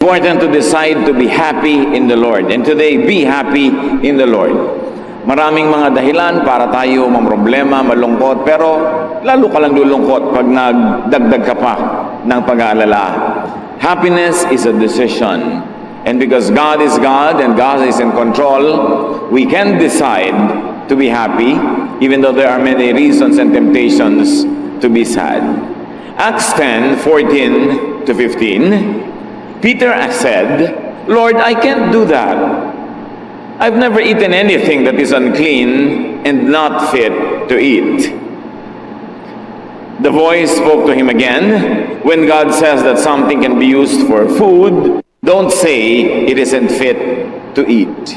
Important to decide to be happy in the Lord. And today, be happy in the Lord. Maraming mga dahilan para tayo mamroblema, malungkot, pero lalo ka lang lulungkot pag nagdagdag ka pa ng pag-aalala. Happiness is a decision. And because God is God and God is in control, we can decide to be happy, even though there are many reasons and temptations to be sad. Acts 10:14 to 15, Peter said, "Lord, I can't do that. I've never eaten anything that is unclean and not fit to eat." The voice spoke to him again, "When God says that something can be used for food, don't say it isn't fit to eat."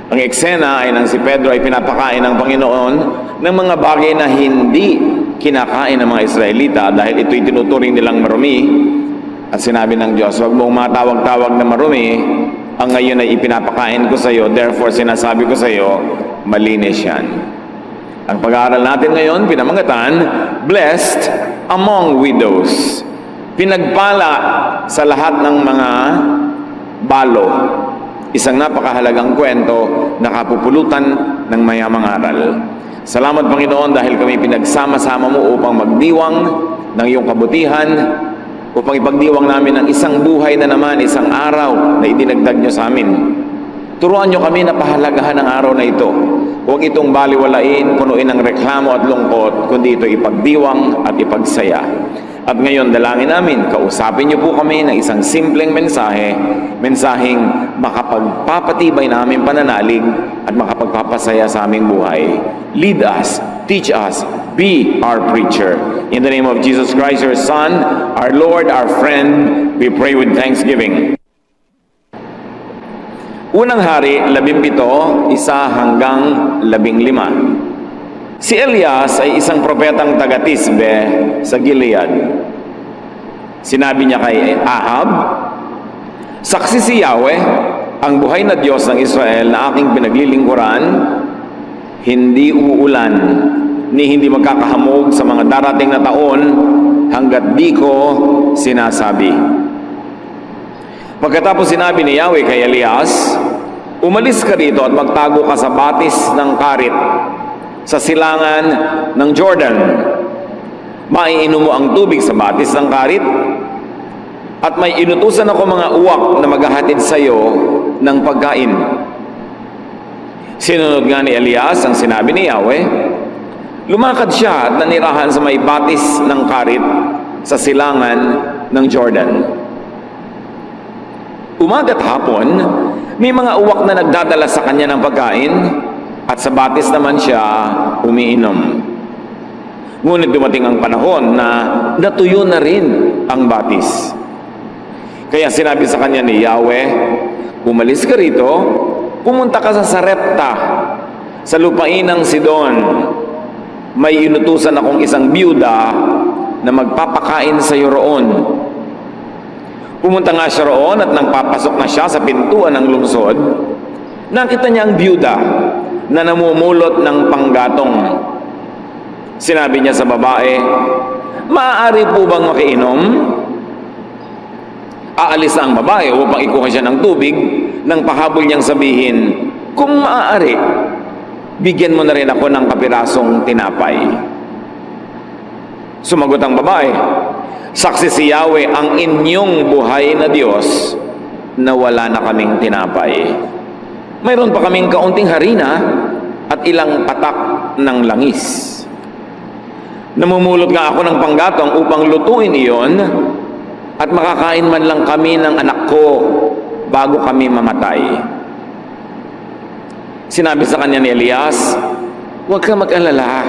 Ang eksena ay nang si Pedro ay pinapakain ng Panginoon ng mga bagay na hindi kinakain ng mga Israelita dahil ito'y tinuturing nilang marumi. At sinabi ng Diyos, "Huwag mong matawag-tawag na marumi, ang ngayon ay ipinapakain ko sa iyo, therefore sinasabi ko sa iyo, malinis yan." Ang pag-aaral natin ngayon, pinamangatan, Blessed among widows. Pinagpala sa lahat ng mga balo. Isang napakahalagang kwento na kapupulutan ng mayamang aral. Salamat Panginoon dahil kami pinagsama-sama mo upang magdiwang ng iyong kabutihan, upang ipagdiwang namin ang isang buhay na naman, isang araw na idinagdag nyo sa amin. Turuan nyo kami na pahalagahan ang araw na ito. Huwag itong baliwalain, punuin ng reklamo at lungkot, kundi ito ipagdiwang at ipagsaya. At ngayon, dalangin namin, kausapin niyo po kami ng isang simpleng mensahe, mensaheng makapagpapatibay na aming pananalig at makapagpapasaya sa aming buhay. Lead us, teach us, be our preacher. In the name of Jesus Christ, your Son, our Lord, our friend, we pray with thanksgiving. Unang Hari, 17, 1 hanggang 15. Si Elias ay isang propetang taga-Tisbe sa Gilead. Sinabi niya kay Ahab, "Saksi si Yahweh, ang buhay na Diyos ng Israel na aking pinaglilingkuran, hindi uulan, ni hindi magkakahamog sa mga darating na taon hanggat di ko sinasabi." Pagkatapos sinabi ni Yahweh kay Elias, "Umalis ka rito at magtago ka sa batis ng Karit, sa silangan ng Jordan. Maiinom mo ang tubig sa batis ng Karit, at may inutusan ako mga uwak na maghahatid sa iyo ng pagkain." Sinunod nga ni Elias ang sinabi ni Yahweh. Lumakad siya at nanirahan sa may batis ng Karit sa silangan ng Jordan. Umaga't hapon, may mga uwak na nagdadala sa kanya ng pagkain, at sa batis naman siya umiinom. Ngunit dumating ang panahon na natuyo na rin ang batis. Kaya sinabi sa kanya ni Yahweh, "Umalis ka rito, pumunta ka sa Sarepta, sa lupain ng Sidon. May inutusan akong isang biyuda na magpapakain sa iyo roon." Pumunta nga siya roon at nang papasok na siya sa pintuan ng lungsod, nakita niya ang biyuda na namumulot ng panggatong. Sinabi niya sa babae, "Maaari po bang makiinom?" Aalis ang babae upang ikuha siya ng tubig, nang pahabol niyang sabihin, "Kung maaari, bigyan mo na rin ako ng kapirasong tinapay." Sumagot ang babae, "Saksi si Yahweh ang inyong buhay na Diyos na wala na kaming tinapay. Mayroon pa kaming kaunting harina at ilang patak ng langis. Namumulot nga ako ng panggatong upang lutuin iyon at makakain man lang kami ng anak ko bago kami mamatay." Sinabi sa kanya ni Elias, "Huwag ka mag-alala.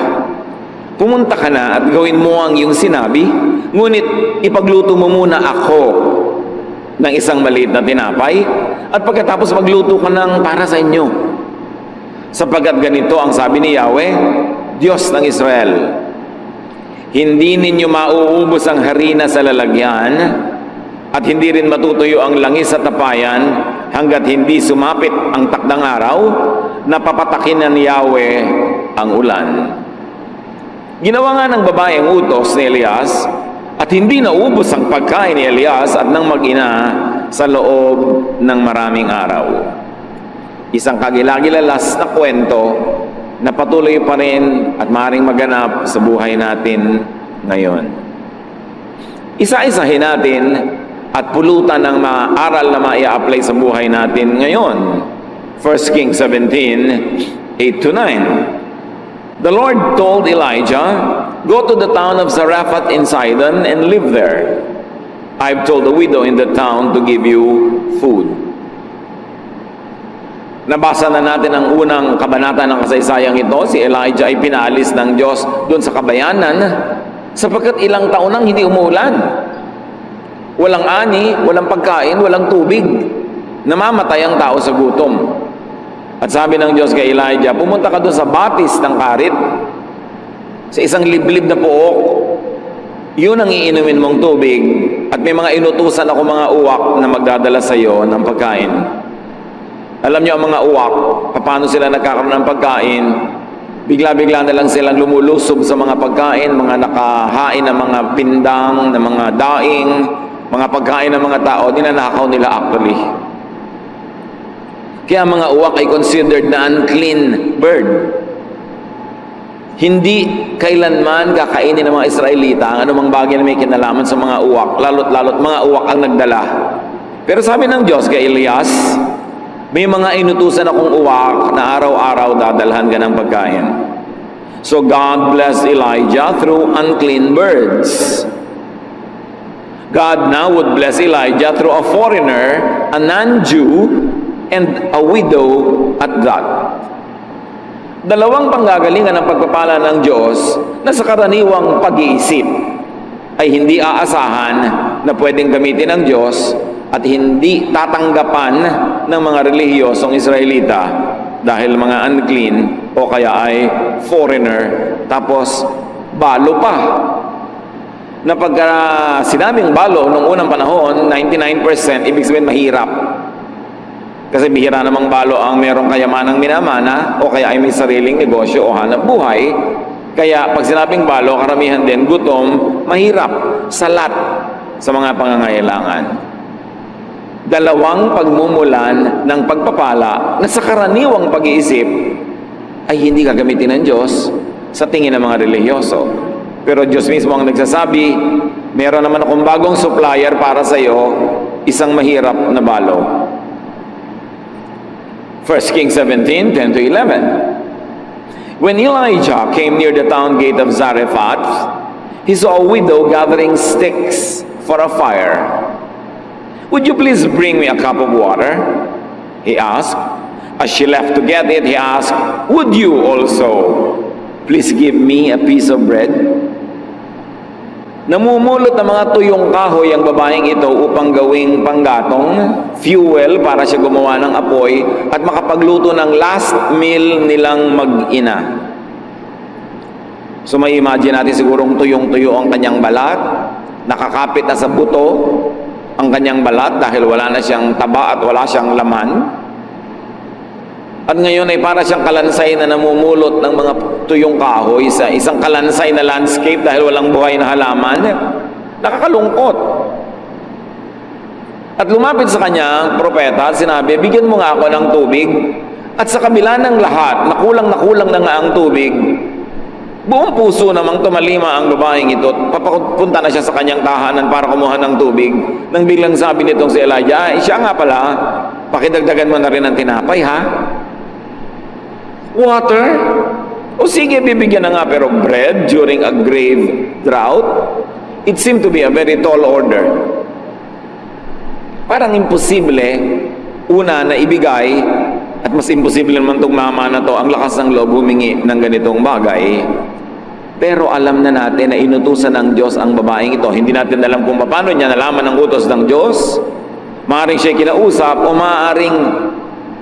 Pumunta ka na at gawin mo ang iyong sinabi, ngunit ipagluto mo muna ako ng isang maliit na tinapay, at pagkatapos magluto ka ng para sa inyo. Sapagkat ganito ang sabi ni Yahweh, Diyos ng Israel, hindi ninyo mauubos ang harina sa lalagyan, at hindi rin matutuyo ang langis sa tapayan hanggat hindi sumapit ang takdang araw na papatakin na ni Yahweh ang ulan." Ginawa nga ng babae ang utos ni Elias, at hindi naubos ang pagkain ni Elias at ng mag-ina sa loob ng maraming araw. Isang kagilagilalas na kwento na patuloy pa rin at maaaring maganap sa buhay natin ngayon. Isa-isahin natin at pulutan ng mga aral na maia-apply sa buhay natin ngayon. 1 Kings 17, 8-9. The Lord told Elijah, "Go to the town of Zarephath in Sidon and live there. I've told the widow in the town to give you food." Nabasa na natin ang unang kabanata ng kasaysayang ito. Si Elijah ay pinaalis ng Diyos doon sa kabayanan sapagkat ilang taon nang hindi umuulan. Walang ani, walang pagkain, walang tubig. Namamatay ang tao sa gutom. At sabi ng Diyos kay Elijah, pumunta ka doon sa batis ng karit, sa isang liblib na pook. Yun ang iinumin mong tubig at may mga inutusan ako mga uwak na magdadala sa iyo ng pagkain. Alam niyo ang mga uwak, paano sila nagkakaroon ng pagkain? Bigla-bigla na lang silang lumulusob sa mga pagkain, mga nakahain ng mga pindang, ng mga daing, mga pagkain ng mga tao, ninanakaw nila actually. Kaya mga uwak ay considered na unclean bird. Hindi kailanman kakainin ng mga Israelita ang anumang bagay na may kinalaman sa mga uwak, lalo't mga uwak ang nagdala. Pero sabi ng Diyos kay Elias, may mga inutusan akong uwak na araw-araw dadalhan ka ng pagkain. So God blessed Elijah through unclean birds. God now would bless Elijah through a foreigner, a non-Jew, and a widow at that. Dalawang panggagalingan ng pagpapala ng Diyos na sa karaniwang pag-iisip ay hindi aasahan na pwedeng gamitin ng Diyos at hindi tatanggapan ng mga relihiyosong Israelita dahil mga unclean o kaya ay foreigner, tapos balo pa. Na pagka sinabing balo nung unang panahon, 99% ibig sabihin mahirap. Kasi bihira namang balo ang merong kayamanang minamana o kaya ay may sariling negosyo o hanap buhay. Kaya pag sinabing balo, karamihan din gutom, mahirap, salat sa mga pangangailangan. Dalawang pagmumulan ng pagpapala na sa karaniwang pag-iisip ay hindi gagamitin ng Diyos sa tingin ng mga relihiyoso. Pero Diyos mismo ang nagsasabi, meron naman akong bagong supplier para sa iyo, isang mahirap na balo. 1 Kings 17, 10-11. When Elijah came near the town gate of Zarephath, he saw a widow gathering sticks for a fire. "Would you please bring me a cup of water?" he asked. As she left to get it, he asked, "Would you also please give me a piece of bread?" Namumulot ng mga tuyong kahoy ang babaeng ito upang gawing panggatong, fuel para siya gumawa ng apoy at makapagluto ng last meal nilang mag-ina. So may imagine natin sigurong tuyong-tuyo ang kanyang balat, nakakapit na sa buto ang kanyang balat dahil wala na siyang taba at wala siyang laman. At ngayon ay para siyang kalansay na namumulot ng mga tuyong kahoy sa isang kalansay na landscape dahil walang buhay na halaman. Nakakalungkot. At lumapit sa kanya ang propeta at sinabi, "Bigyan mo nga ako ng tubig." At sa kabila ng lahat, nakulang na nga ang tubig. Buong puso namang tumalima ang babaeng ito. Papapunta na siya sa kanyang tahanan para kumuha ng tubig. Nang biglang sabi nitong si Elijah, siya nga pala, pakidagdagan mo na rin ang tinapay, ha? Water? O sige, bibigyan na nga, pero bread during a grave drought? It seemed to be a very tall order. Parang imposible, una na ibigay, at mas imposible naman itong mama na to, ang lakas ng loob humingi ng ganitong bagay. Pero alam na natin na inutusan ng Diyos ang babaeng ito. Hindi natin alam kung paano niya nalaman ang utos ng Diyos. Maaaring siya kinausap o maaaring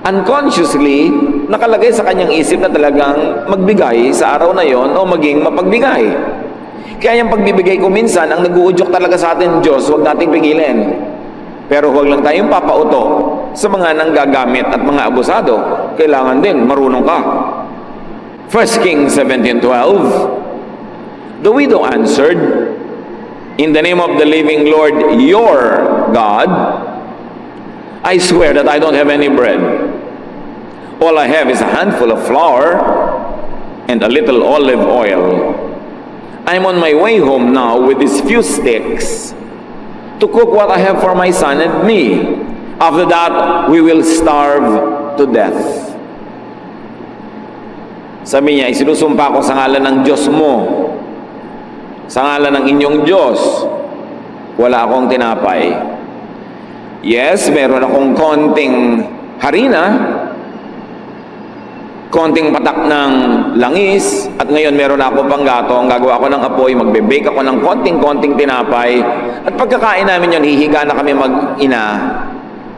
unconsciously nakalagay sa kanyang isip na talagang magbigay sa araw na yon o maging mapagbigay. Kaya yung pagbibigay ko minsan, ang nag-uudyok talaga sa atin Diyos, huwag nating pigilin. Pero huwag lang tayong papauto sa mga nanggagamit at mga abusado. Kailangan din, marunong ka. 1 Kings 17:12. The widow answered, "In the name of the living Lord, your God, I swear that I don't have any bread. All I have is a handful of flour and a little olive oil. I'm on my way home now with these few sticks to cook what I have for my son and me. After that, we will starve to death. Sabi niya, isinusumpa ko sa ngalan ng Diyos mo, sa ngalan ng inyong Diyos, wala akong tinapay. Yes, meron akong konting harina, konting patak ng langis, at ngayon meron ako pang gatong, gagawa ako ng apoy, magbe-bake ako ng konting-konting tinapay, at pagkakain namin yun, hihiga na kami mag-ina,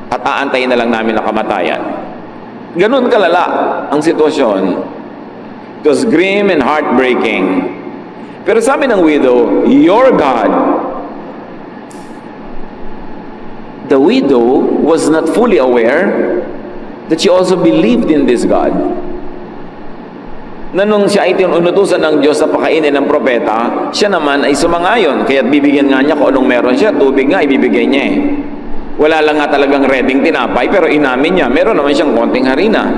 at aantayin na lang namin ang kamatayan. Ganun kalala ang sitwasyon. It was grim and heartbreaking. Pero sabi ng widow, your God. The widow was not fully aware that she also believed in this God. Na nung siya ay tinutusan ng Diyos na pakainin ng propeta, siya naman ay sumangayon. Kaya't bibigyan nga niya kung anong meron siya. Tubig nga, ibibigay niya eh. Wala lang nga talagang reading tinapay, pero inamin niya, meron naman siyang konting harina.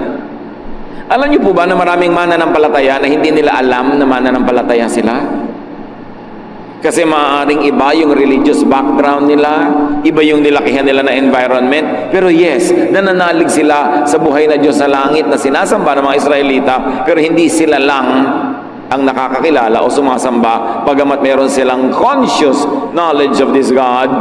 Alam niyo po ba na maraming mananampalataya na hindi nila alam na mananampalataya sila? Kasi maaaring iba yung religious background nila, iba yung nilakihan nila na environment, pero yes, nananalig sila sa buhay na Diyos sa langit na sinasamba ng mga Israelita, pero hindi sila lang ang nakakakilala o sumasamba, bagamat meron silang conscious knowledge of this God.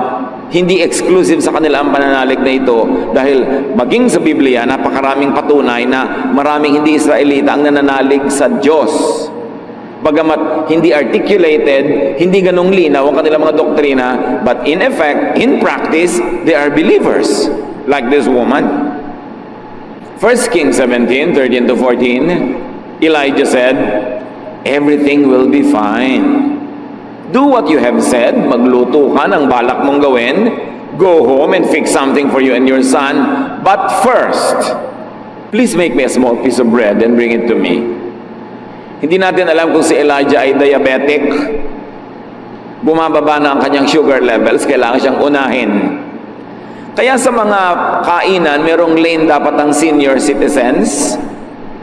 Hindi exclusive sa kanila ang pananalig na ito, dahil maging sa Biblia, napakaraming patunay na maraming hindi Israelita ang nananalig sa Diyos. Bagamat hindi articulated, hindi ganong linaw ang kanilang mga doktrina, but in effect, in practice, they are believers, like this woman. 1 Kings 17:13 to 14, Elijah said, everything will be fine. Do what you have said, magluto ka ng balak mong gawin, go home and fix something for you and your son, but first, please make me a small piece of bread and bring it to me. Hindi natin alam kung si Elijah ay diabetic, bumababa na ang kanyang sugar levels, kailangan siyang unahin. Kaya sa mga kainan, merong lane dapat ang senior citizens.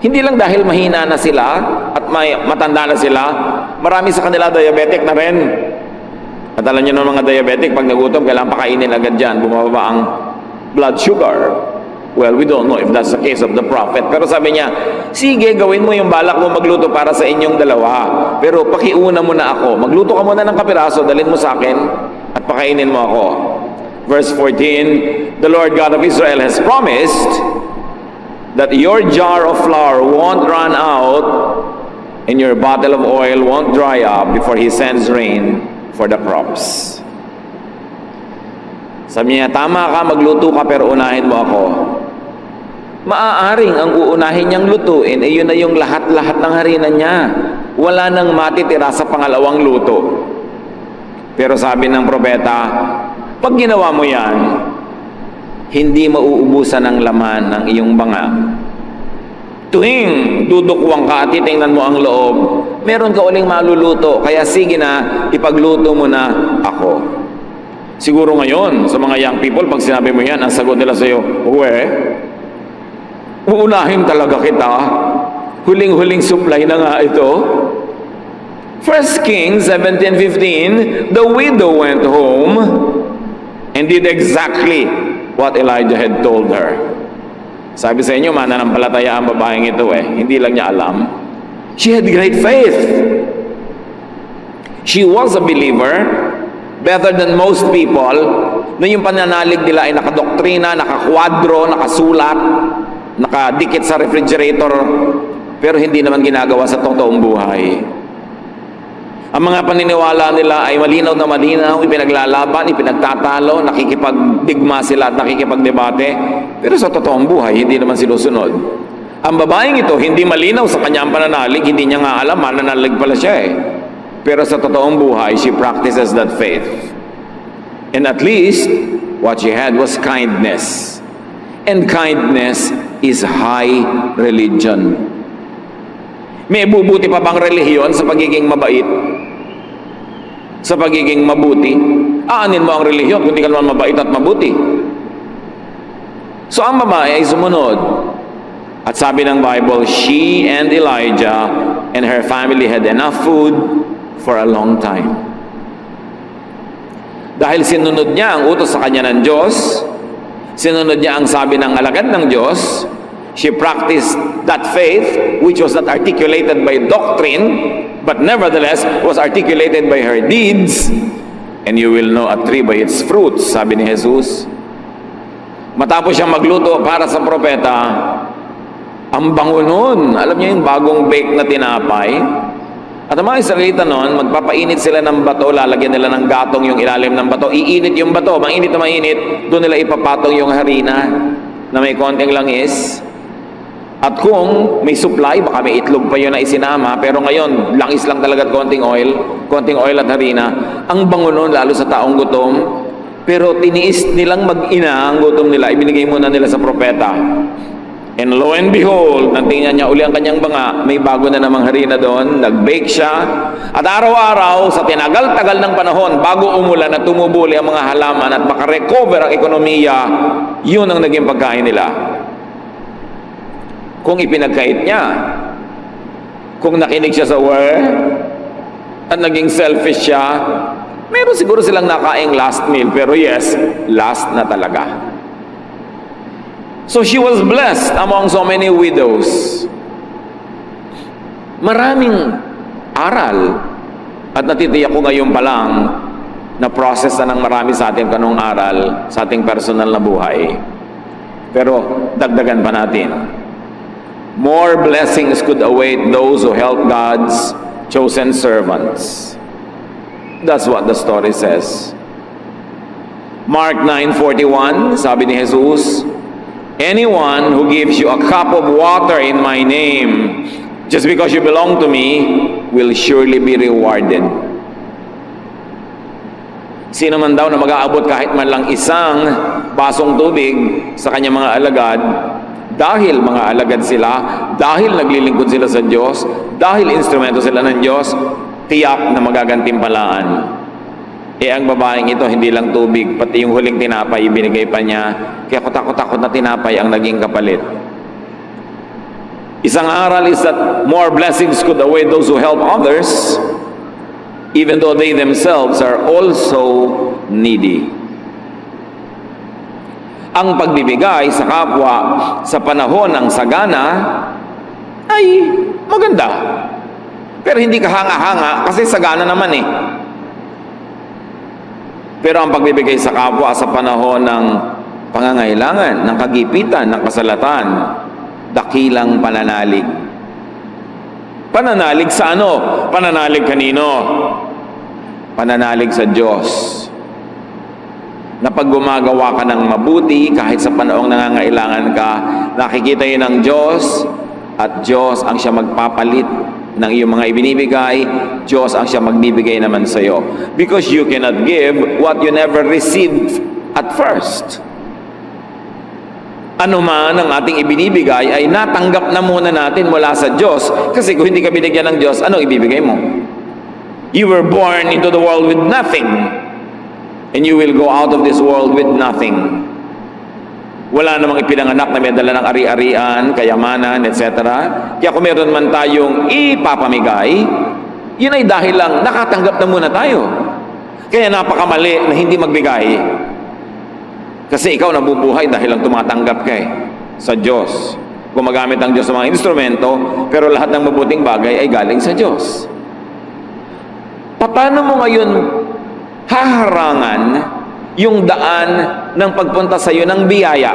Hindi lang dahil mahina na sila at may matanda na sila, marami sa kanila diabetic na rin. At alam nyo ng mga diabetic, pag nagutom, kailangan pakainin agad dyan, bumababa ang blood sugar. Well, we don't know if that's the case of the prophet. Pero sabi niya, sige, gawin mo yung balak mo magluto para sa inyong dalawa. Pero pakiuna mo na ako. Magluto ka muna ng kapiraso, dalhin mo sa akin, at pakainin mo ako. Verse 14, the Lord God of Israel has promised that your jar of flour won't run out and your bottle of oil won't dry up before He sends rain for the crops. Sabi niya, tama ka, magluto ka, pero unahin mo ako. Maaaring ang uunahin niyang lutuin, yun na yung lahat-lahat ng harina niya. Wala nang matitira sa pangalawang luto. Pero sabi ng propeta, pag ginawa mo yan, hindi mauubusan ng laman ng iyong banga. Tuwing dudukwang ka at titingnan mo ang loob, meron ka uling maluluto, kaya sige na, ipagluto mo na ako. Siguro ngayon, sa mga young people, pag sinabi mo yan, ang sagot nila sa iyo, uunahin talaga kita. Huling-huling supply na nga ito. 1 Kings 17:15, the widow went home and did exactly what Elijah had told her. Sabi sa inyo, mananampalataya ang babaeng ito Hindi lang niya alam. She had great faith. She was a believer, better than most people, na yung pananalig nila ay nakadoktrina, nakakwadro, nakasulat, nakadikit sa refrigerator, pero hindi naman ginagawa sa totoong buhay. Ang mga paniniwala nila ay malinaw na malinaw, ipinaglalaban, ipinagtatalo, nakikipagdigma sila at nakikipagdebate, pero sa totoong buhay, hindi naman sinusunod. Ang babaeng ito, hindi malinaw sa kanyang pananalig, hindi niya nga alam, mananalig pala siya Pero sa totoong buhay, she practices that faith. And at least, what she had was kindness. And kindness is high religion. May bubuti pa bang relihiyon sa pagiging mabait? Sa pagiging mabuti? Aanin mo ang relihiyon kung di ka naman mabait at mabuti. So ang babae ay sumunod. At sabi ng Bible, she and Elijah and her family had enough food for a long time. Dahil sinunod niya ang utos sa kanya ng Diyos, sinunod niya ang sabi ng alagad ng Diyos, she practiced that faith which was not articulated by doctrine, but nevertheless was articulated by her deeds. And you will know a tree by its fruits, sabi ni Jesus. Matapos siyang magluto para sa propeta, ang bango nun. Alam niyo yung bagong bake na tinapay? At ang mga Israelita noon, magpapainit sila ng bato, lalagyan nila ng gatong yung ilalim ng bato, iinit yung bato, mainit na mainit, doon nila ipapatong yung harina na may konting langis. At kung may supply, baka may itlog pa yun na isinama, pero ngayon, langis lang talaga at konting oil at harina. Ang bango nun, lalo sa taong gutom, pero tiniis nilang mag-ina ang gutom nila, ibinigay muna nila sa propeta. And lo and behold, nang tingnan niya uli ang kanyang banga, may bago na namang harina doon, nag-bake siya, at araw-araw, sa tinagal-tagal ng panahon, bago umulan at tumubuli ang mga halaman at makarecover ang ekonomiya, yun ang naging pagkain nila. Kung ipinagkait niya, kung nakinig siya sa word, at naging selfish siya, meron siguro silang nakaing last meal, pero yes, last na talaga. So she was blessed among so many widows. Maraming aral, at natitiyak ko ngayon pa lang na process na ng marami sa ating kanong aral sa ating personal na buhay. Pero dagdagan pa natin. More blessings could await those who help God's chosen servants. That's what the story says. Mark 9:41, sabi ni Jesus, anyone who gives you a cup of water in my name, just because you belong to me, will surely be rewarded. Sino man daw na mag-aabot kahit man lang isang basong tubig sa kanyang mga alagad, dahil mga alagad sila, dahil naglilingkod sila sa Diyos, dahil instrumento sila ng Diyos, tiyak na magagantimpalaan. Ang babaeng ito, hindi lang tubig, pati yung huling tinapay, ibinigay pa niya. Kaya takot-takot na tinapay ang naging kapalit. Isang aral is that more blessings could await those who help others, even though they themselves are also needy. Ang pagbibigay sa kapwa sa panahon ng sagana ay maganda. Pero hindi ka hanga-hanga kasi sagana naman eh. Pero ang pagbibigay sa kapwa sa panahon ng pangangailangan, ng kagipitan, ng kasalatan, dakilang pananalig. Pananalig sa ano? Pananalig kanino? Pananalig sa Diyos. Na pag gumagawa ka ng mabuti, kahit sa panahong nangangailangan ka, nakikita yun ng Diyos, at Diyos ang siya magpapalit ng iyong mga ibinibigay, Diyos ang siya magbibigay naman sa iyo. Because you cannot give what you never received at first. Ano man ang ating ibinibigay ay natanggap na muna natin mula sa Diyos. Kasi kung hindi ka binigyan ng Diyos, ano ibibigay mo? You were born into the world with nothing, and you will go out of this world with nothing. Wala namang ipinanganak na may dala ng ari-arian, kayamanan, etc. Kaya kung meron man tayong ipapamigay, yun ay dahil lang nakatanggap na muna tayo. Kaya napakamali na hindi magbigay. Kasi ikaw nabubuhay dahil lang tumatanggap ka sa Diyos. Gumagamit ang Diyos sa mga instrumento, pero lahat ng mabuting bagay ay galing sa Diyos. Paano mo ngayon haharangan yung daan ng pagpunta sa iyo ng biyaya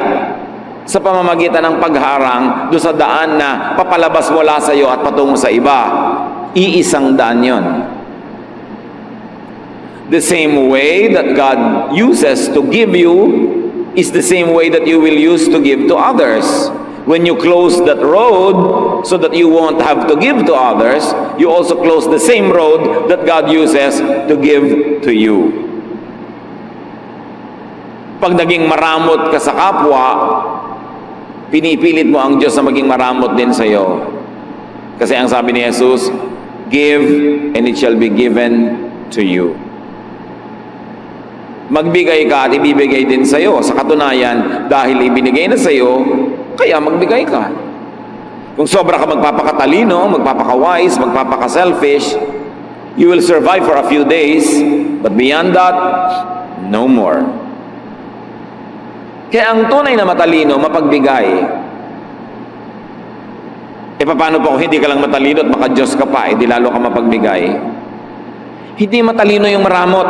sa pamamagitan ng pagharang doon sa daan na papalabas mula sa iyo at patungo sa iba? Iisang daan yon. The same way that God uses to give you is the same way that you will use to give to others. When you close that road so that you won't have to give to others, you also close the same road that God uses to give to you. Pag naging maramot ka sa kapwa, pinipilit mo ang Diyos na maging maramot din sa iyo. Kasi ang sabi ni Jesus, give and it shall be given to you. Magbigay ka at ibibigay din sa'yo. Sa katunayan, dahil ibinigay na sa'yo, kaya magbigay ka. Kung sobra ka magpapakatalino, magpapaka-wise, magpapaka-selfish, you will survive for a few days, but beyond that, no more. Kaya ang tunay na matalino, mapagbigay. E paano po kung hindi ka lang matalino at maka-Diyos ka pa, di lalo ka mapagbigay? Hindi matalino yung maramot.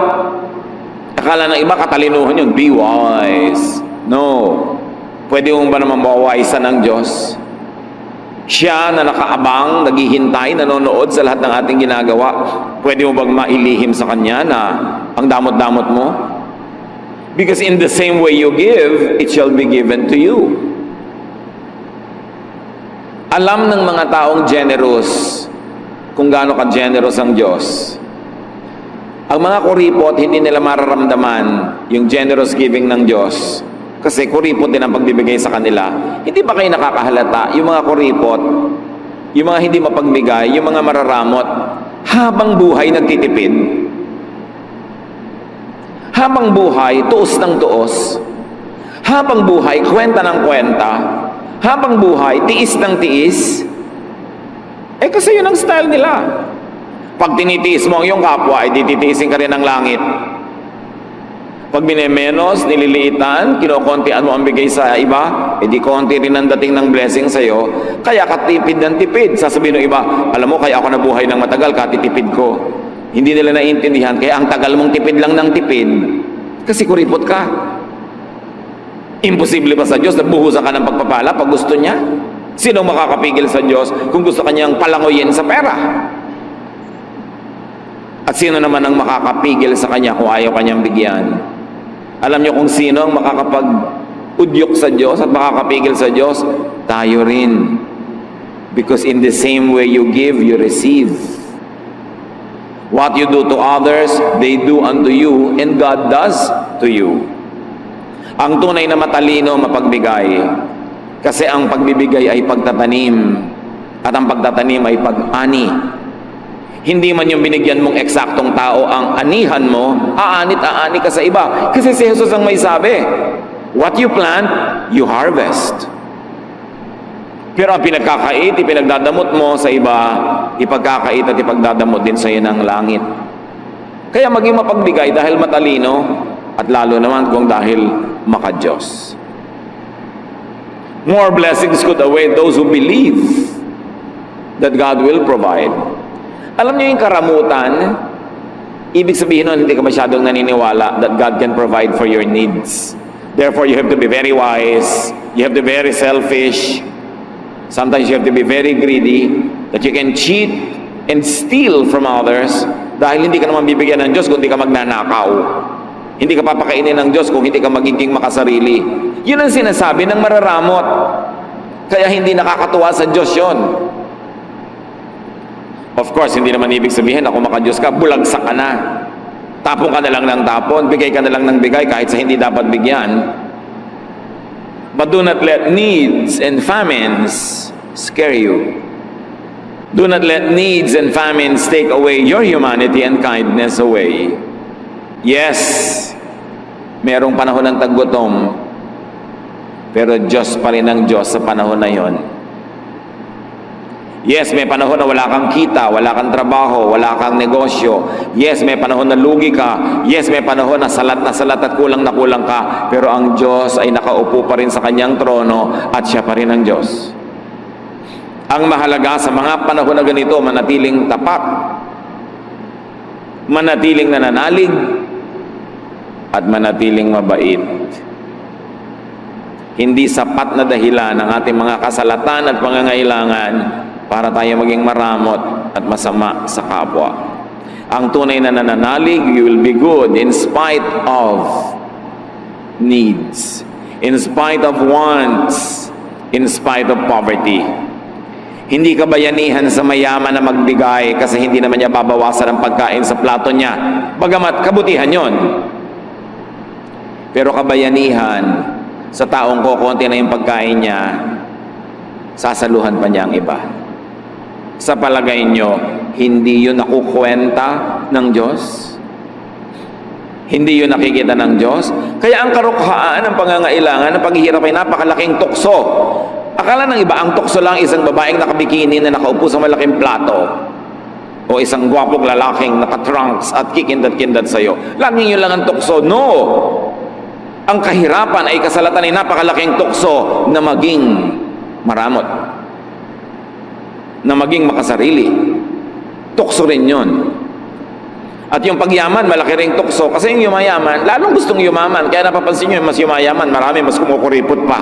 Akala ng iba, katalinuhan yun, be wise. No. Pwede mo ba naman mawawisan ng Diyos? Siya na nakaabang, naghihintay, nanonood sa lahat ng ating ginagawa. Pwede mo bang mailihim sa Kanya na ang damot-damot mo? Because in the same way you give, it shall be given to you. Alam ng mga taong generous kung gaano ka-generous ang Diyos. Ang mga kuripot, hindi nila mararamdaman yung generous giving ng Diyos. Kasi kuripot din ang pagbibigay sa kanila. Hindi ba kayo nakakahalata? Yung mga kuripot, yung mga hindi mapagbigay, yung mga mararamot, habang buhay nagtitipid. Habang buhay, tuos ng tuos. Habang buhay, kwenta ng kwenta. Habang buhay, tiis ng tiis. Kasi yun ang style nila. Pag tinitiis mo ang iyong kapwa, ay titiisin ka rin ng langit. Pag binemenos, nililiitan, kinokontian mo ang bigay sa iba, di konti rin ang dating ng blessing sa'yo, kaya katipid ng tipid. Sasabihin ng iba, alam mo, kaya ako nabuhay ng matagal, katitipid ko. Hindi nila naiintindihan, kaya ang tagal mong tipid lang ng tipid, kasi kuripot ka. Imposible ba sa Diyos na buhusan ka ng pagpapala pag gusto niya? Sinong makakapigil sa Diyos kung gusto kanyang palangoyin sa pera? At sino naman ang makakapigil sa Kanya kung ayaw Kanyang bigyan? Alam niyo kung sino ang makakapag-udyok sa Diyos at makakapigil sa Diyos? Tayo rin. Because in the same way you give, you receive. What you do to others, they do unto you, and God does to you. Ang tunay na matalino, mapagbigay. Kasi ang pagbibigay ay pagtatanim, at ang pagtatanim ay pag-ani. Hindi man yung binigyan mong eksaktong tao ang anihan mo, aani ka sa iba. Kasi si Jesus ang may sabi, what you plant, you harvest. Pero ang pinagkakait, ipinagdadamot mo sa iba, ipagkakait at ipagdadamot din sa iyo ng langit. Kaya maging mapagbigay dahil matalino, at lalo naman kung dahil maka-Diyos. More blessings could await those who believe that God will provide. Alam niyo yung karamutan, ibig sabihin nun, hindi ka masyadong naniniwala that God can provide for your needs. Therefore, you have to be very wise, you have to be very selfish, sometimes you have to be very greedy, that you can cheat and steal from others, dahil hindi ka naman bibigyan ng Diyos kung hindi ka magnanakaw. Hindi ka papakainin ng Diyos kung hindi ka magiging makasarili. Yun ang sinasabi ng mararamot. Kaya hindi nakakatuwa sa Diyos yun. Of course, hindi naman ibig sabihin na kung maka-Diyos ka, bulagsak ka na. Tapon ka na lang ng tapon, bigay ka na lang ng bigay kahit sa hindi dapat bigyan. But do not let needs and famines scare you. Do not let needs and famines take away your humanity and kindness away. Yes, merong panahon ng taggutom, pero Diyos pa rin ang Diyos sa panahon na yon. Yes, may panahon na wala kang kita, wala kang trabaho, wala kang negosyo. Yes, may panahon na lugi ka. Yes, may panahon na salat at kulang na kulang ka. Pero ang Diyos ay nakaupo pa rin sa kanyang trono at siya pa rin ang Diyos. Ang mahalaga sa mga panahon na ganito, manatiling tapat, manatiling nananalig, at manatiling mabait. Hindi sapat na dahilan ng ating mga kasalatan at pangangailangan para tayo maging maramot at masama sa kapwa. Ang tunay na nananalig, you will be good in spite of needs, in spite of wants, in spite of poverty. Hindi ka bayanihan sa mayaman na magbigay kasi hindi naman niya babawasan ang pagkain sa plato niya. Bagamat kabutihan yon. Pero kabayanihan sa taong kokonti na yung pagkain niya, sasaluhan pa niya ang iba. Sa palagay nyo, hindi yun nakukwenta ng Diyos? Hindi yun nakikita ng Diyos. Kaya ang karukhaan, ang pangangailangan, ang paghihirap ay napakalaking tukso. Akala ng iba, ang tukso lang isang babaeng nakabikini na nakaupo sa malaking plato o isang gwapong lalaking nakatrunks at kikindat-kindat sa'yo. Laging yun lang ang tukso. No! Ang kahirapan ay kasalatan ay napakalaking tukso na maging maramot, na maging makasarili. Tukso rin yun. At yung pagyaman, malaki ring tukso. Kasi yung yumayaman, lalong gustong yumaman. Kaya napapansin nyo, mas yumayaman, marami, mas kumukuripot pa.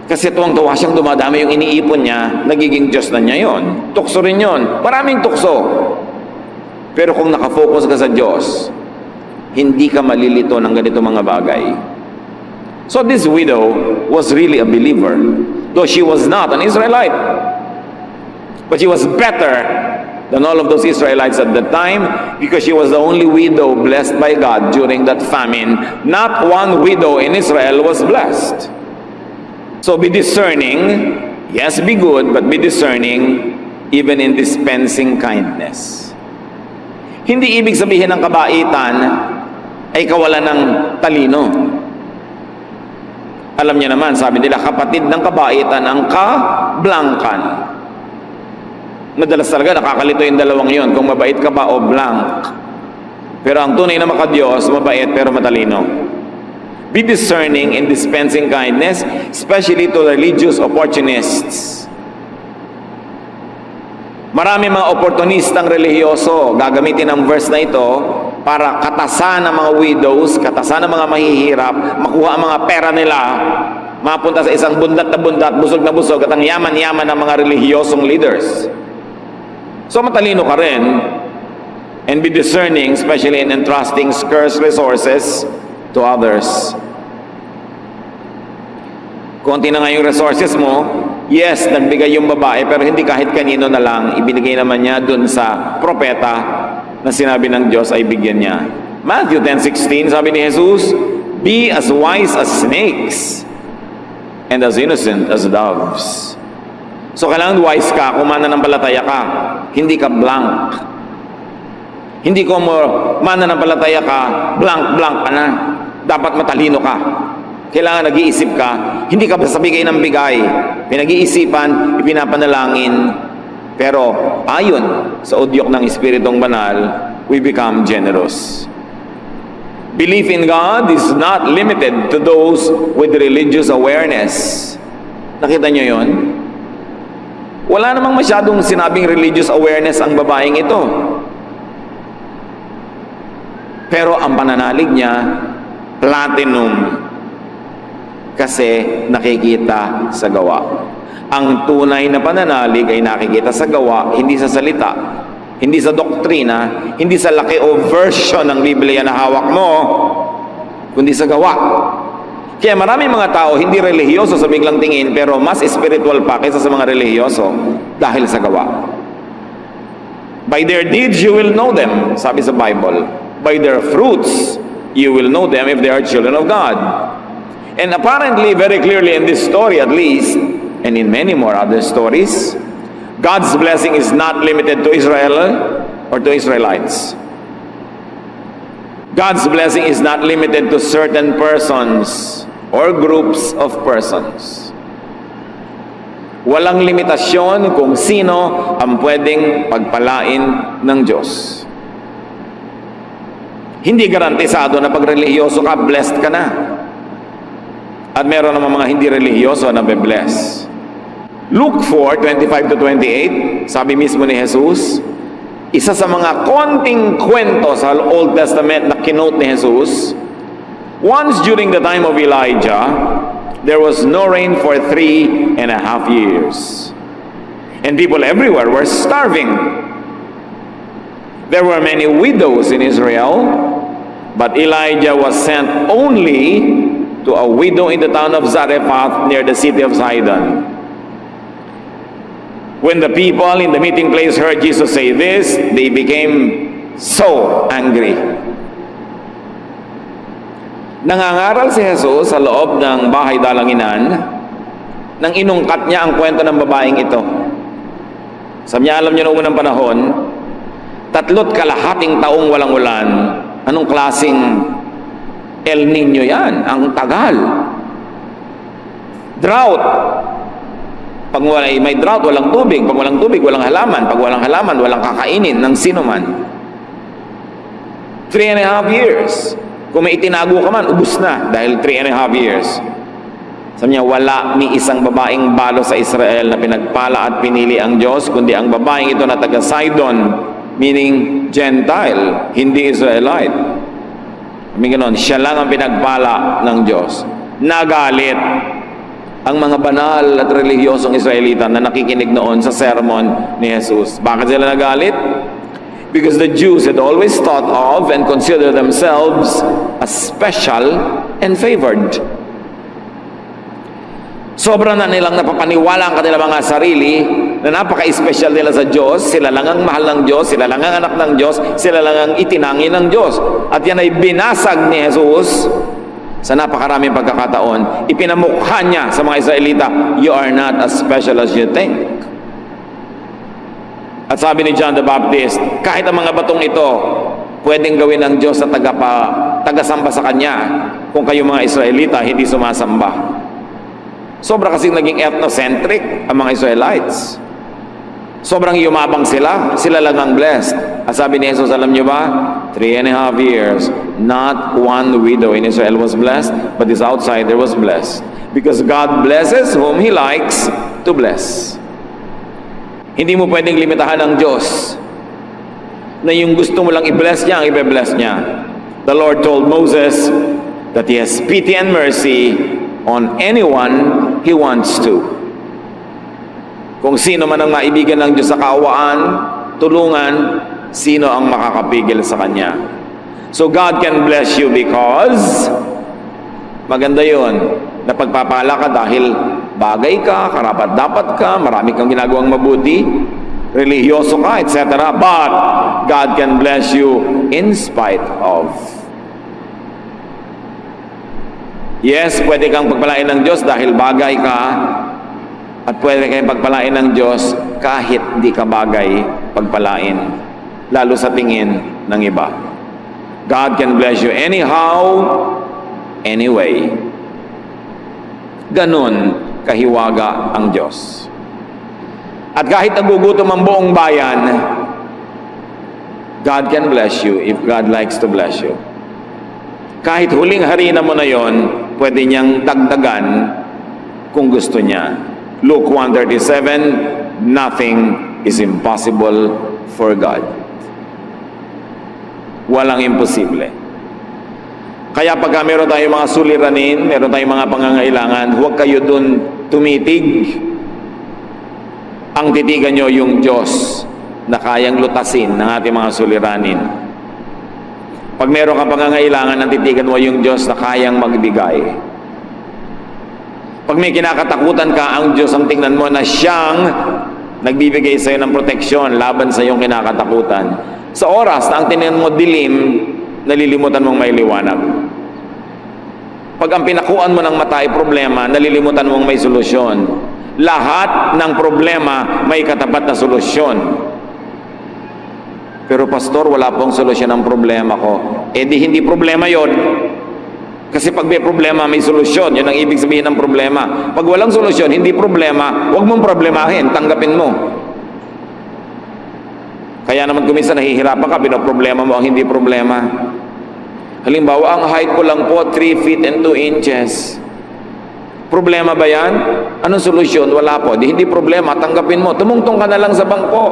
Kasi tuwang-tuwa siyang dumadami yung iniipon niya, nagiging Diyos na niya yon. Tukso rin yon. Maraming tukso. Pero kung nakafocus ka sa Diyos, hindi ka malilito ng ganito mga bagay. So this widow was really a believer, though she was not an Israelite. But she was better than all of those Israelites at that time because she was the only widow blessed by God during that famine. Not one widow in Israel was blessed. So be discerning. Yes, be good, but be discerning even in dispensing kindness. Hindi ibig sabihin ng kabaitan ay kawalan ng talino. Alam niyo naman, sabi nila, kapatid ng kabaitan ang kablangkan. Madalas talaga nakakalito yung dalawang yon, kung mabait ka ba o blank. Pero ang tunay na makadiyos, mabait pero matalino. Be discerning in dispensing kindness, especially to religious opportunists. Marami mga oportunistang relihiyoso, gagamitin ang verse na ito para katasan ng mga widows, katasan ng mga mahihirap, makuha ang mga pera nila, mapunta sa isang bundat na bundat, busog na busog, at ang yaman-yaman ng mga relihiyosong leaders. So matalino ka rin, and be discerning, especially in entrusting scarce resources to others. Konti na nga yung resources mo, yes, nagbigay yung babae, pero hindi kahit kanino na lang, ibinigay naman niya dun sa propeta na sinabi ng Diyos ay bigyan niya. Matthew 10:16, sabi ni Jesus, be as wise as snakes and as innocent as doves. So kailangan wise ka kung mananampalataya ka, hindi ka blank. Hindi ko mananampalataya ka, blank ka na. Dapat matalino ka. Kailangan nag-iisip ka, hindi ka basta bigay ng bigay. Pinag-iisipan, ipinapanalangin. Pero ayon sa udyok ng Espiritong Banal, we become generous. Belief in God is not limited to those with religious awareness. Nakita nyo yon? Wala namang masyadong sinabing religious awareness ang babaeng ito. Pero ang pananalig niya, platinum. Kasi nakikita sa gawa. Ang tunay na pananalig ay nakikita sa gawa, hindi sa salita, hindi sa doktrina, hindi sa laki o version ng Biblia na hawak mo, kundi sa gawa. Kaya maraming mga tao hindi relihiyoso sa biglang tingin, pero mas spiritual pa kaysa sa mga relihiyoso dahil sa gawa. By their deeds you will know them, sabi sa Bible. By their fruits you will know them if they are children of God. And apparently, very clearly in this story at least, and in many more other stories, God's blessing is not limited to Israel or to Israelites. God's blessing is not limited to certain persons or groups of persons. Walang limitasyon kung sino ang pwedeng pagpalain ng Diyos. Hindi garantisado na pag relihiyoso ka, blessed ka na. At meron naman mga hindi relihiyoso na be-bless. Luke 4:25-28, sabi mismo ni Jesus, isa sa mga konting kwento sa Old Testament na kinote ni Jesus, once during the time of Elijah, there was no rain for 3.5 years. And people everywhere were starving. There were many widows in Israel, but Elijah was sent only to a widow in the town of Zarephath near the city of Sidon. When the people in the meeting place heard Jesus say this, they became so angry. Nangangaral si Jesus sa loob ng bahay dalanginan nang inungkat niya ang kwento ng babaeng ito. Sabi niya, alam niyo noong unang panahon, 3 kalahating taong walang ulan, Anong klaseng El Nino yan? Ang tagal. Drought. Pag may drought, walang tubig. Pag walang tubig, walang halaman. Pag walang halaman, walang kakainin ng sino man. 3.5 years. Kung may itinago ka man, ubus na dahil 3.5 years. Sabi niya, wala ni isang babaeng balo sa Israel na pinagpala at pinili ang Diyos, kundi ang babaeng ito na taga Sidon, meaning Gentile, hindi Israelite. Sabi ganoon, siya lang ang pinagpala ng Diyos. Nagalit ang mga banal at relihiyosong Israelita na nakikinig noon sa sermon ni Jesus. Bakit sila nagalit? Because the Jews had always thought of and considered themselves as special and favored. Sobra na nilang napapaniwala ang kanilang mga sarili na napaka-special nila sa Diyos. Sila lang ang mahal ng Diyos, sila lang ang anak ng Diyos, sila lang ang itinangi ng Diyos. At yan ay binasag ni Jesus sa napakaraming pagkakataon. Ipinamukha niya sa mga Israelita, you are not as special as you think. At sabi ni John the Baptist, kahit ang mga batong ito, pwedeng gawin ng Diyos na tagasamba sa Kanya kung kayo mga Israelita hindi sumasamba. Sobra kasing naging ethnocentric ang mga Israelites. Sobrang yumabang sila. Sila lang ang blessed. At sabi ni Jesus, alam niyo ba? 3.5 years, not one widow in Israel was blessed, but this outsider was blessed. Because God blesses whom He likes to bless. Hindi mo pwedeng limitahan ng Diyos na yung gusto mo lang i-bless niya, ang i-bless niya. The Lord told Moses that He has pity and mercy on anyone He wants to. Kung sino man ang maibigan ng Diyos sa kaawaan, tulungan, sino ang makakapigil sa Kanya. So God can bless you because maganda yon, na pagpapala ka dahil bagay ka, karapat-dapat ka, marami kang ginagawang mabuti, religyoso ka, etc. But God can bless you in spite of. Yes, pwede kang pagpalain ng Diyos dahil bagay ka, at pwede kang pagpalain ng Diyos kahit di ka bagay pagpalain, lalo sa tingin ng iba. God can bless you anyhow, anyway. Ganon kahiwaga ang Diyos. At kahit nagugutom ang buong bayan, God can bless you if God likes to bless you. Kahit huling harina mo na yon, pwede niyang dagdagan kung gusto niya. Luke 1:37, nothing is impossible for God. Walang imposible. Kaya pagka meron tayong mga suliranin, meron tayong mga pangangailangan, huwag kayo dun tumitig. Ang titigan nyo yung Diyos na kayang lutasin ng ating mga suliranin. Pag meron kang pangangailangan, ang titigan mo yung Diyos na kayang magbigay. Pag may kinakatakutan ka, ang Diyos ang tingnan mo na siyang nagbibigay sa iyo ng proteksyon laban sa iyong kinakatakutan. Sa oras na ang tingnan mo dilim, nalilimutan mong may liwanag. Pag ang pinakuan mo ng mata ay problema, nalilimutan mong may solusyon. Lahat ng problema may katapat na solusyon. Pero pastor, wala pong solusyon ang problema ko. Eh di hindi problema yon. Kasi pag may problema, may solusyon. Yun ang ibig sabihin ng problema. Pag walang solusyon, hindi problema, huwag mong problemahin, tanggapin mo. Kaya naman kung minsan nahihirapan ka, pinoproblema mo ang hindi problema. Halimbawa, ang height ko lang po, 3 feet and 2 inches. Problema ba yan? Anong solusyon? Wala po. Di hindi problema, tanggapin mo. Tumungtong ka na lang sa bangko.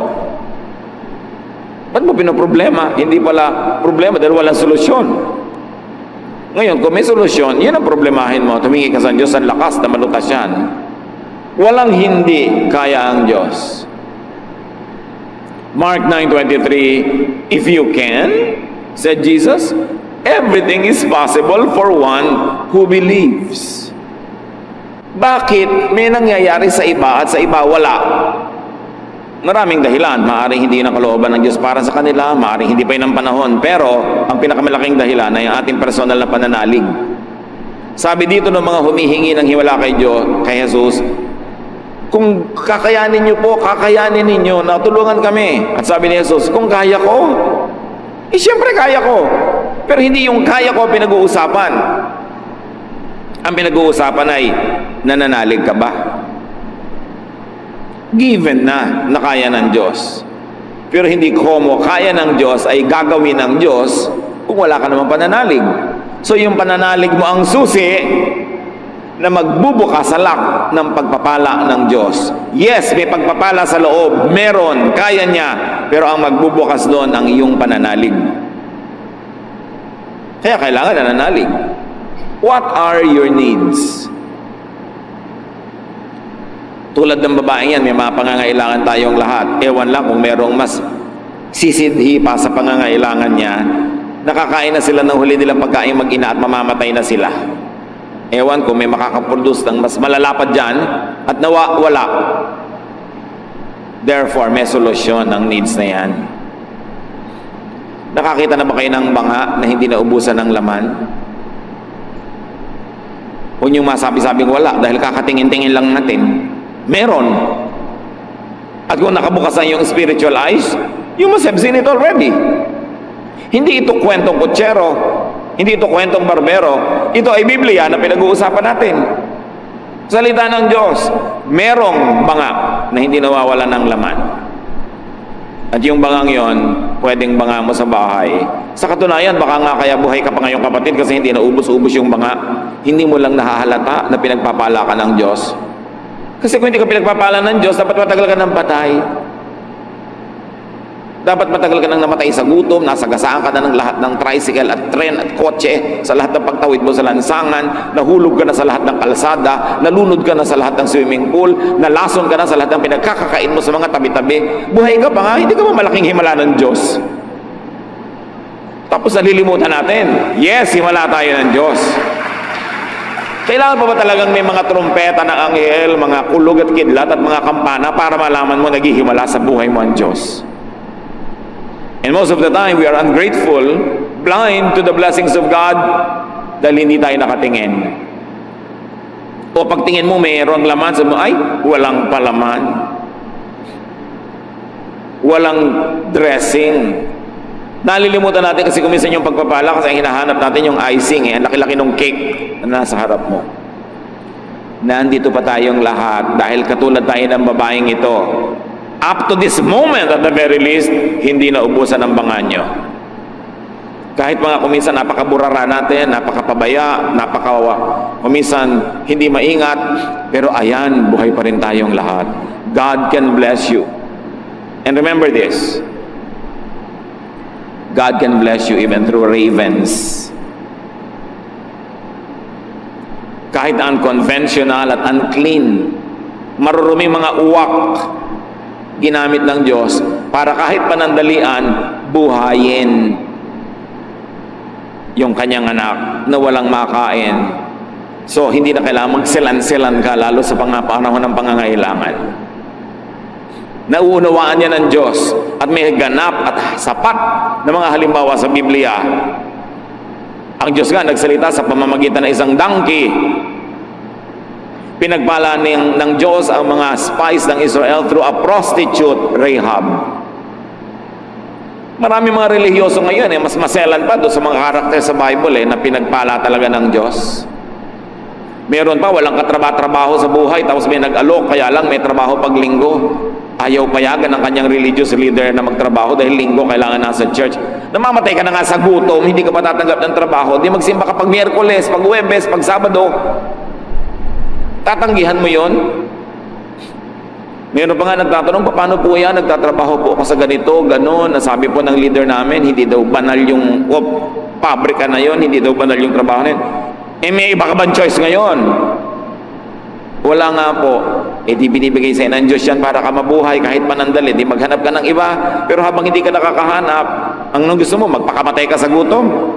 Ba't mo pinoproblema? Hindi pala problema dahil walang solusyon. Ngayon, kung may solusyon, yun ang problemahin mo. Tumingi ka sa Diyos, ang lakas na malutas yan. Walang hindi kaya ang Diyos. Mark 9:23, if you can, said Jesus, everything is possible for one who believes. Bakit may nangyayari sa iba at sa iba wala? Maraming dahilan. Maaaring hindi na kalooban ng Diyos para sa kanila, maaaring hindi pa yun ang panahon. Pero ang pinakamalaking dahilan ay ang ating personal na pananalig. Sabi dito ng mga humihingi ng hiwala kay Diyos, kay Jesus, kung kakayanin niyo po, kakayanin ninyo, natulungan kami. At sabi ni Jesus, kung kaya ko, siyempre kaya ko. Pero hindi yung kaya ko pinag-uusapan. Ang pinag-uusapan ay, nananalig ka ba? Given na kaya ng Diyos. Pero hindi komo kaya ng Diyos ay gagawin ng Diyos kung wala ka namang pananalig. So yung pananalig mo ang susi na magbubukas sa lock ng pagpapala ng Diyos. Yes, may pagpapala sa loob. Meron, kaya niya. Pero ang magbubukas doon ang iyong pananalig. Kaya kailangan nananalig. What are your needs? Tulad ng babaeng yan, may mga pangangailangan tayong lahat. Ewan lang kung merong mas sisidhi pa sa pangangailangan niya. Nakakain na sila ng huli nilang pagkain mag-ina at mamamatay na sila. Ewan kung may makakaproduce ng mas malalapad dyan at wala. Therefore, may solusyon ng needs na yan. Nakakita na ba kayo ng banga na hindi naubusan ng laman? Huwag niyong masabi-sabing wala dahil kakatingin-tingin lang natin. Meron. At kung nakabukasan yung spiritual eyes, you must have seen it already. Hindi ito kwentong kutsero. Hindi ito kwentong barbero. Ito ay Biblia na pinag-uusapan natin. Salita ng Diyos. Merong banga na hindi nawawala ng laman. At yung bangang yon, pwedeng banga mo sa bahay. Sa katunayan, baka nga kaya buhay ka pa ngayong kapatid kasi hindi naubos-ubos yung banga. Hindi mo lang nahahalata na pinagpapala ka ng Diyos. Kasi kung hindi ka pinagpapala ng Diyos, dapat matagal ka ng patay. Dapat matagal ka nang namatay sa gutom, nasagasaan ka na ng lahat ng tricycle at tren at kotse, sa lahat ng pagtawid mo sa lansangan, nahulog ka na sa lahat ng kalsada, nalunod ka na sa lahat ng swimming pool, nalason ka na sa lahat ng pinagkakakain mo sa mga tabi-tabi. Buhay ka pa nga, hindi ka ba malaking himala ng Diyos? Tapos nalilimutan natin, yes, himala tayo ng Diyos. Kailangan pa ba talagang may mga trumpeta ng anghel, mga kulog at kidlat at mga kampana para malaman mo naghihimala sa buhay mo ang Diyos? And most of the time, we are ungrateful, blind to the blessings of God dahil hindi tayo nakatingin. O pagtingin mo, mayroong laman, sabi mo, ay, walang palaman. Walang dressing. Nalilimutan natin kasi kuminsan yung pagpapala kasi ang hinahanap natin yung icing, ang laki-laki ng cake na nasa harap mo. Nandito pa tayong lahat dahil katulad tayo ng babaeng ito. Up to this moment, at the very least, hindi na ubusan ang banga nyo. Kahit mga kuminsan napakaburara natin, napakapabaya, kuminsan hindi maingat, pero ayan, buhay pa rin tayong lahat. God can bless you. And remember this, God can bless you even through ravens. Kahit unconventional at unclean, maruruming mga uwak, ginamit ng Diyos para kahit panandalian, buhayin yung kanyang anak na walang makain. So, hindi na kailangan magselan-selan ka lalo sa panahon ng pangangailangan. Nauunawaan niya ng Diyos at may ganap at sapat na mga halimbawa sa Biblia. Ang Diyos nga nagsalita sa pamamagitan ng isang donkey. Pinagpala ng Diyos ang mga spies ng Israel through a prostitute, Rahab. Marami mga relihiyoso ngayon, mas maselan pa doon sa mga karakter sa Bible na pinagpala talaga ng Diyos. Meron pa, walang katrabaho sa buhay, tapos may nag-alok, kaya lang may trabaho pag linggo. Ayaw payagan ng kanyang religious leader na magtrabaho dahil linggo kailangan nasa church. Namamatay ka na nga sa gutom, hindi ka pa tatanggap ng trabaho, di magsimba ka pag Miyerkules, pag Huwebes, pag Sabado. Tatanggihan mo yon? Meron pa nga nagtatanong, paano po yan? Nagtatrabaho po ako sa ganito, ganon. Nasabi po ng leader namin, hindi daw banal yung pabrika na yon, hindi daw banal yung trabaho na yun. May iba ka bang choice ngayon? Wala nga po. Di binibigay sa'yo ng Diyos yan para ka mabuhay kahit panandali. Di maghanap ka ng iba. Pero habang hindi ka nakakahanap, ang gusto mo, magpakamatay ka sa gutom.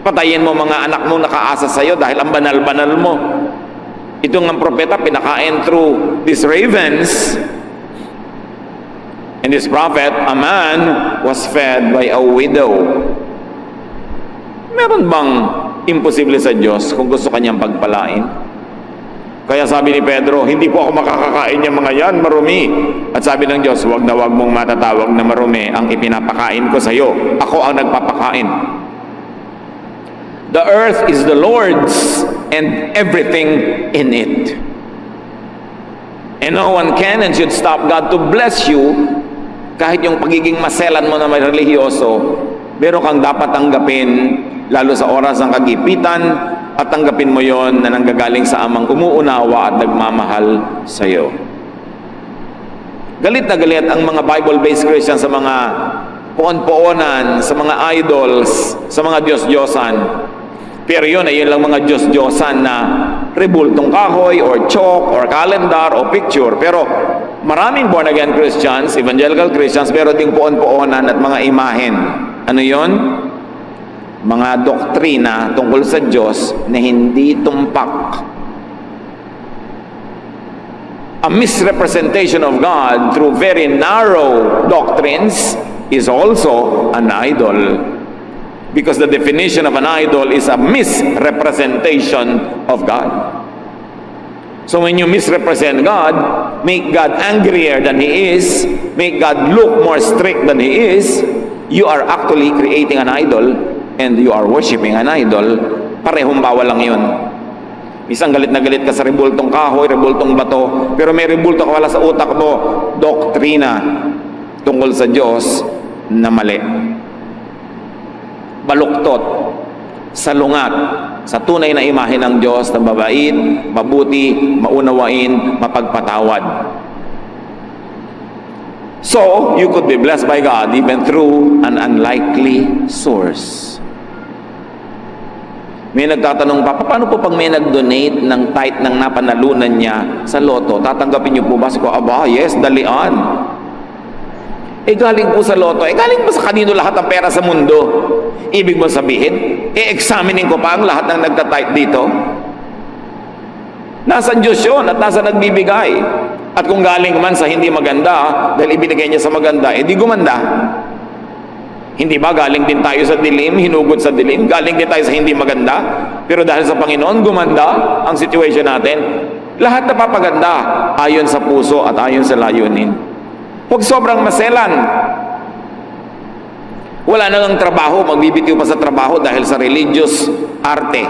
Patayin mo mga anak mo nakaasa sa'yo dahil ang banal-banal mo. Ito ng propeta pinakain through these ravens. And this prophet, a man, was fed by a widow. Meron bang imposible sa Diyos kung gusto kanyang pagpalain? Kaya sabi ni Pedro, hindi po ako makakakain yung mga yan, marumi. At sabi ng Diyos, wag na wag mong matatawag na marumi ang ipinapakain ko sa iyo. Ako ang nagpapakain. The earth is the Lord's and everything in it. And no one can and should stop God to bless you. Kahit yung pagiging maselan mo na may relihiyoso, meron kang dapat tanggapin, lalo sa oras ng kagipitan, at tanggapin mo yon na nanggagaling sa amang umuunawa at nagmamahal sa iyo. Galit na galit ang mga Bible-based Christians sa mga poon-poonan, sa mga idols, sa mga Diyos-Diyosan. Pero yun ay yun lang mga Diyos-Diyosan na rebultong kahoy or chalk or calendar o picture. Pero maraming born-again Christians, evangelical Christians, pero ding poon-poonan at mga imahen. Ano yon? Mga doktrina tungkol sa Diyos na hindi tumpak. A misrepresentation of God through very narrow doctrines is also an idol. Because the definition of an idol is a misrepresentation of God. So when you misrepresent God, make God angrier than He is, make God look more strict than He is, you are actually creating an idol and you are worshiping an idol. Parehong bawal lang yun. Isang galit na galit ka sa rebultong kahoy, rebultong bato, pero may rebulto ka wala sa utak mo, doktrina tungkol sa Diyos na mali. Baluktot, salungat, sa tunay na imahe ng Diyos na mabait, mabuti, maunawain, mapagpatawad. So, you could be blessed by God even through an unlikely source. May nagtatanong pa, paano po pag may nag-donate ng tithe ng napanalunan niya sa loto, tatanggapin niyo po ba? Sabi ko, aba, yes, dalian. Galing po sa loto. Galing po sa kanino lahat ang pera sa mundo? Ibig mo sabihin, examining ko pa ang lahat ng nagtatithe dito? Nasa Diyos yun at nasa nagbibigay. At kung galing man sa hindi maganda, dahil ibinigay niya sa maganda, di gumanda. Hindi ba galing din tayo sa dilim, hinugod sa dilim? Galing din tayo sa hindi maganda? Pero dahil sa Panginoon, gumanda ang situation natin. Lahat napapaganda ayon sa puso at ayon sa layunin. Huwag sobrang maselan. Wala na ng trabaho, magbibitiw pa sa trabaho dahil sa religious arte.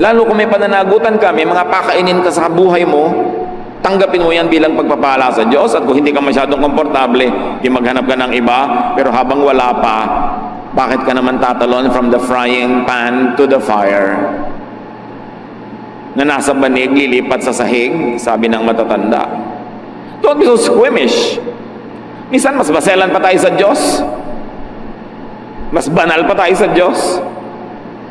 Lalo kung may pananagutan ka, may mga pakainin ka sa buhay mo, tanggapin mo yan bilang pagpapala sa Diyos. At kung hindi ka masyadong komportable, di maghanap ka ng iba. Pero habang wala pa, bakit ka naman tatalon from the frying pan to the fire? Na nasa banig, lilipat sa sahig, sabi ng matatanda. Don't be so squeamish. Minsan, mas baselan pa tayo sa Diyos. Mas banal pa tayo sa Diyos.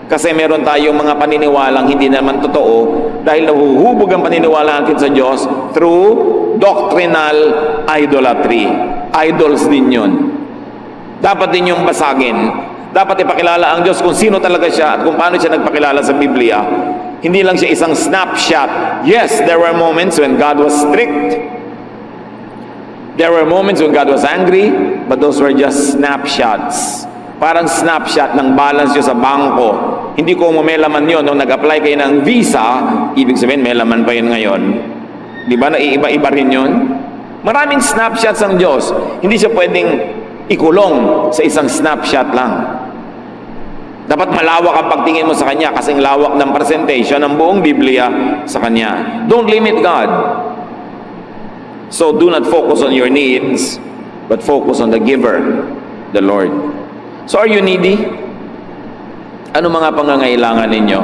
Kasi meron tayong mga paniniwalang hindi naman totoo dahil nahuhubog ang paniniwala natin sa Diyos through doctrinal idolatry. Idols din yun. Dapat din yung basagin. Dapat ipakilala ang Diyos kung sino talaga siya at kung paano siya nagpakilala sa Biblia. Hindi lang siya isang snapshot. Yes, there were moments when God was strict. There were moments when God was angry, but those were just snapshots. Parang snapshot ng balance nyo sa bangko. Hindi ko may laman yun. Nung nag-apply kayo ng visa, ibig sabihin may laman pa yun ngayon. Di ba? Naiiba-iba rin yun. Maraming snapshots ang Diyos. Hindi siya pwedeng ikulong sa isang snapshot lang. Dapat malawak ang pagtingin mo sa Kanya kasing lawak ng presentation ng buong Biblia sa Kanya. Don't limit God. So do not focus on your needs, but focus on the giver, the Lord. So are you needy? Anong mga pangangailangan ninyo?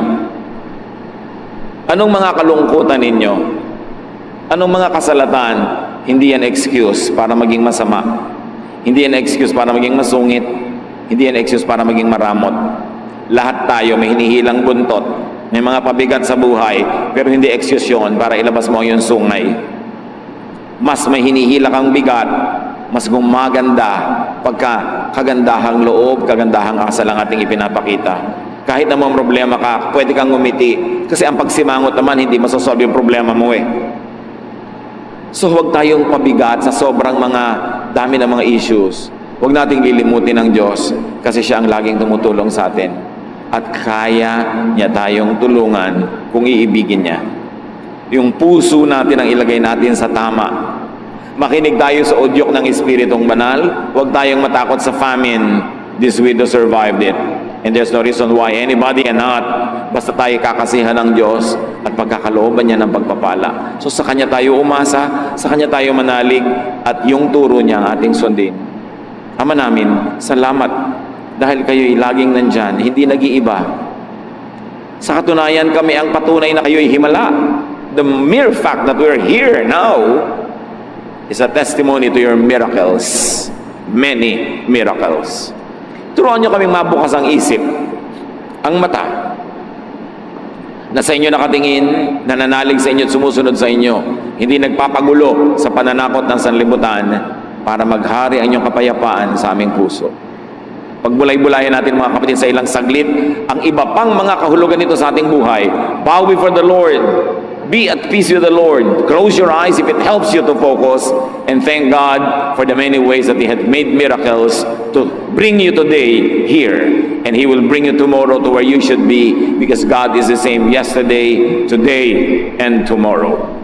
Anong mga kalungkutan ninyo? Anong mga kasalatan? Hindi yan excuse para maging masama. Hindi yan excuse para maging masungit. Hindi yan excuse para maging maramot. Lahat tayo may hinihilang buntot. May mga pabigat sa buhay, pero hindi excuse yun para ilabas mo yung sungay. Mas may hinihila kang bigat, mas gumaganda pagka kagandahang loob, kagandahang asal ang ating ipinapakita. Kahit na may problema ka, pwede kang ngumiti. Kasi ang pagsimangot naman, hindi masosolve yung problema mo eh. So huwag tayong pabigat sa sobrang mga dami ng mga issues. Huwag nating lilimutin ng Diyos kasi siya ang laging tumutulong sa atin. At kaya niya tayong tulungan kung iibigin niya. Yung puso natin ang ilagay natin sa tama. Makinig tayo sa udyok ng Espiritong Banal. Huwag tayong matakot sa famine. This widow survived it. And there's no reason why anybody cannot, basta tayo kakasihan ng Diyos at pagkakalooban niya ng pagpapala. So sa Kanya tayo umasa, sa Kanya tayo manalig, at yung turo niya ang ating sundin. Ama namin, salamat dahil kayo'y laging nandyan, hindi nag-iiba. Sa katunayan, kami ang patunay na kayo'y himala. The mere fact that we're here now is a testimony to your miracles. Many miracles. Turuan niyo kaming mabukas ang isip, ang mata, na sa inyo nakatingin, nananalig sa inyo at sumusunod sa inyo, hindi nagpapagulo sa pananakot ng sanlibutan para maghari ang inyong kapayapaan sa aming puso. Pagbulay-bulayan natin mga kapatid sa ilang saglit, ang iba pang mga kahulugan nito sa ating buhay. Bow before the Lord. Be at peace with the Lord. Close your eyes if it helps you to focus, and thank God for the many ways that He had made miracles to bring you today here, and He will bring you tomorrow to where you should be, because God is the same yesterday, today, and tomorrow.